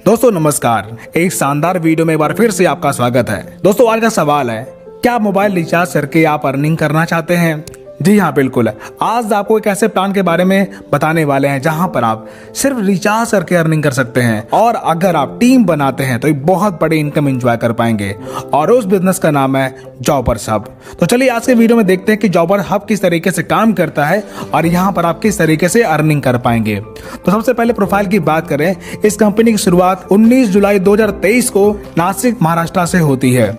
दोस्तों नमस्कार, एक शानदार वीडियो में एक बार फिर से आपका स्वागत है। दोस्तों आज का सवाल है, क्या मोबाइल रिचार्ज करके आप अर्निंग करना चाहते हैं? जी हाँ बिल्कुल। आज आपको एक ऐसे प्लान के बारे में बताने वाले हैं जहां पर आप सिर्फ रिचार्ज करके अर्निंग कर सकते हैं और अगर आप टीम बनाते हैं तो एक बहुत बड़ी इनकम एंजॉय कर पाएंगे और उस बिजनेस का नाम है जॉबर्स हब। तो चलिए आज के वीडियो में देखते हैं कि जॉबर हब किस तरीके से काम करता है और यहाँ पर आप किस तरीके से अर्निंग कर पाएंगे। तो सबसे पहले प्रोफाइल की बात करें, इस कंपनी की शुरुआत 19 जुलाई 2023 को नासिक महाराष्ट्र से होती है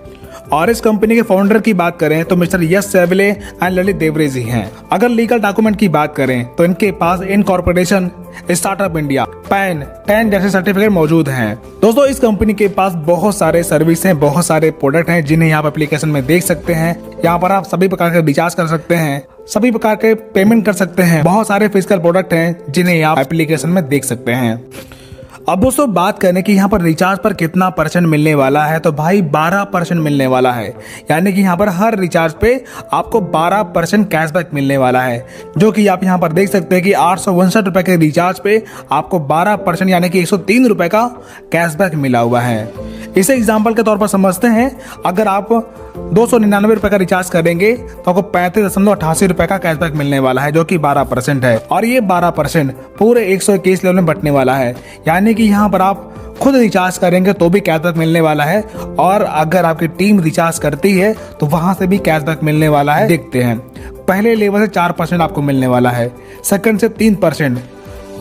और इस कंपनी के फाउंडर की बात करें तो मिस्टर यश सेवले एंड ललित देवरे जी हैं। अगर लीगल डॉक्यूमेंट की बात करें तो इनके पास इनकॉर्पोरेशन, स्टार्टअप इंडिया, पैन जैसे सर्टिफिकेट मौजूद हैं। दोस्तों इस कंपनी के पास बहुत सारे सर्विस हैं, बहुत सारे प्रोडक्ट हैं जिन्हें आप एप्लीकेशन में देख सकते हैं। यहाँ पर आप सभी प्रकार के रिचार्ज कर सकते हैं, सभी प्रकार के पेमेंट कर सकते हैं। बहुत सारे फिजिकल प्रोडक्ट हैं जिन्हें आप एप्लीकेशन में देख सकते हैं। अब दोस्तों बात करें कि यहाँ पर रिचार्ज पर कितना परसेंट मिलने वाला है, तो भाई 12% मिलने वाला है। यानी कि यहाँ पर हर रिचार्ज पे आपको 12% कैशबैक मिलने वाला है, जो कि आप यहाँ पर देख सकते हैं कि 859 रुपए के रिचार्ज पे आपको 12% यानी कि 103 रुपए का कैशबैक मिला हुआ है। इसे एग्जाम्पल के तौर पर समझते हैं, अगर आप 299 रुपए का रिचार्ज करेंगे तो आपको 35.88 रुपए का कैशबैक मिलने वाला है, जो कि 12% है और ये 12% पूरे 121 लेवल में बंटने वाला है। यानी कि यहाँ पर आप खुद रिचार्ज करेंगे तो भी कैशबैक मिलने वाला है और अगर आपकी टीम रिचार्ज करती है तो वहां से भी कैशबैक मिलने वाला है। देखते हैं, पहले लेवल से 4% आपको मिलने वाला है, सेकंड से 3%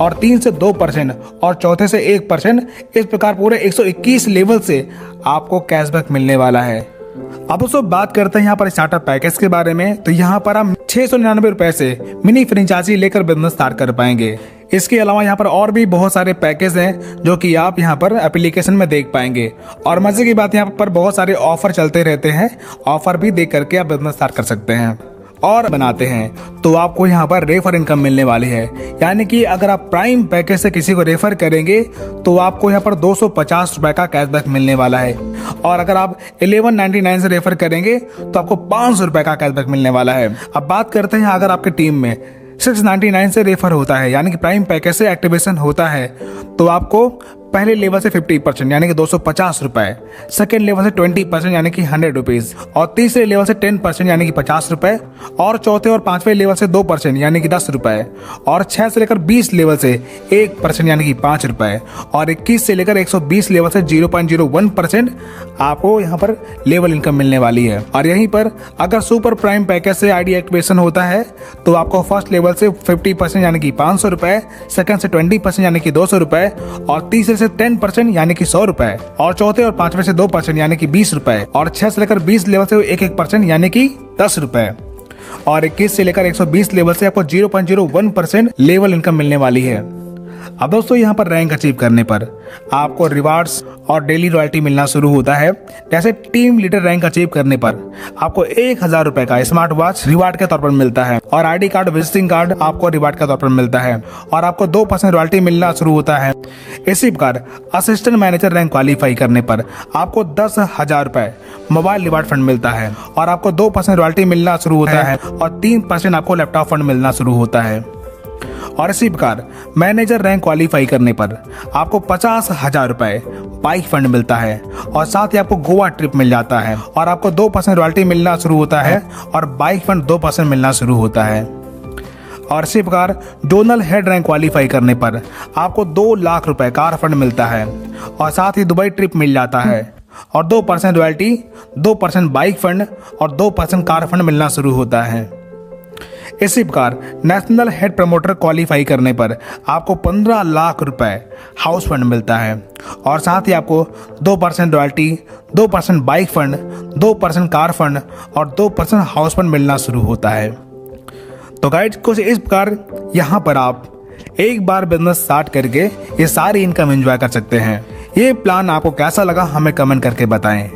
और 3 से 2% और चौथे से 1%। इस प्रकार पूरे 121 लेवल से आपको कैशबैक मिलने वाला है। अब दोस्तों बात करते हैं यहाँ पर स्टार्टअप पैकेज के बारे में। तो यहाँ पर हम 699 रुपए से मिनी फ्रेंचाइजी लेकर बिजनेस स्टार्ट कर पाएंगे। इसके अलावा यहाँ पर और भी बहुत सारे पैकेज हैं जो कि आप यहाँ पर एप्लीकेशन में देख पाएंगे और मजे की बात यहाँ पर बहुत सारे ऑफर चलते रहते हैं। ऑफर भी देख करके आप बिजनेस स्टार्ट कर सकते हैं और बनाते हैं तो आपको यहाँ पर रेफर इनकम मिलने वाली है। यानी कि अगर आप प्राइम पैकेज से किसी को रेफर करेंगे तो आपको यहाँ पर 250 रुपए का कैशबैक मिलने वाला है और अगर आप 1199 से रेफर करेंगे तो आपको 500 रुपए का कैशबैक मिलने वाला है। अब बात करते हैं, अगर आपके टीम में 699 से रेफर होता है यानी कि प्राइम पैकेज से एक्टिवेशन होता है तो आपको पहले लेवल से 50% यानी कि 250 रुपए, सेकेंड लेवल से 20% यानी कि 100 रुपीज और तीसरे लेवल से 10% यानी कि 50 रुपए और चौथे और पांचवें लेवल से 2% यानी कि 10 रुपए और 6 से लेकर 20 लेवल से 1% यानी कि 5 रुपए और 21 से लेकर 120 लेवल से 0.01% आपको यहाँ पर लेवल इनकम मिलने वाली है। और यहीं पर अगर सुपर प्राइम पैकेज से आईडी एक्टिवेशन होता है तो आपको फर्स्ट लेवल से 50% यानी कि 500 रुपए, सेकंड से 20% यानी कि 200 रुपए और तीसरे से 10% यानी कि 100 रुपए और चौथे और पांचवें से 2% यानी कि 20 रुपए और 6 से लेकर 20 लेवल से 1% यानी कि 10 रुपए और 21 से लेकर 120 लेवल से आपको 0.01% लेवल इनकम मिलने वाली है। अब दोस्तों यहाँ पर रैंक अचीव करने पर आपको रिवार्ड्स और डेली रॉयल्टी मिलना शुरू होता है। जैसे टीम लीडर रैंक अचीव करने पर आपको 1000 रुपए का स्मार्ट वॉच रिवार्ड के तौर पर मिलता है और आईडी कार्ड, विजिटिंग कार्ड आपको रिवार्ड के तौर पर मिलता है और आपको 2% रॉयल्टी मिलना शुरू होता है। इसी प्रकार असिस्टेंट मैनेजर रैंक क्वालिफाई करने पर आपको 10,000 रुपए मोबाइल रिवार्ड फंड मिलता है और आपको 2% रॉयल्टी मिलना शुरू होता है और 3% आपको लैपटॉप फंड मिलना शुरू होता है। और इसी प्रकार मैनेजर रैंक क्वालिफाई करने पर आपको 50,000 रुपए बाइक फंड मिलता है और साथ ही आपको गोवा ट्रिप मिल जाता है और आपको 2% रॉयल्टी मिलना शुरू होता है और बाइक फंड 2% मिलना शुरू होता है। और इसी प्रकार जोनल हेड रैंक क्वालिफाई करने पर आपको 2 लाख रुपए कार फंड मिलता है और साथ ही दुबई ट्रिप मिल जाता है और 2% रॉयल्टी, 2% बाइक फंड और 2% कार फंड मिलना शुरू होता है। इसी प्रकार नेशनल हेड प्रमोटर क्वालिफाई करने पर आपको 15 लाख रुपए हाउस फंड मिलता है और साथ ही आपको 2% royalty, 2% bike fund, 2% car fund और 2% हाउस फंड मिलना शुरू होता है। तो गाइस कुछ इस प्रकार यहाँ पर आप एक बार बिजनेस स्टार्ट करके ये सारी इनकम एंजॉय कर सकते हैं। ये प्लान आपको कैसा लगा हमें कमेंट करके बताएं।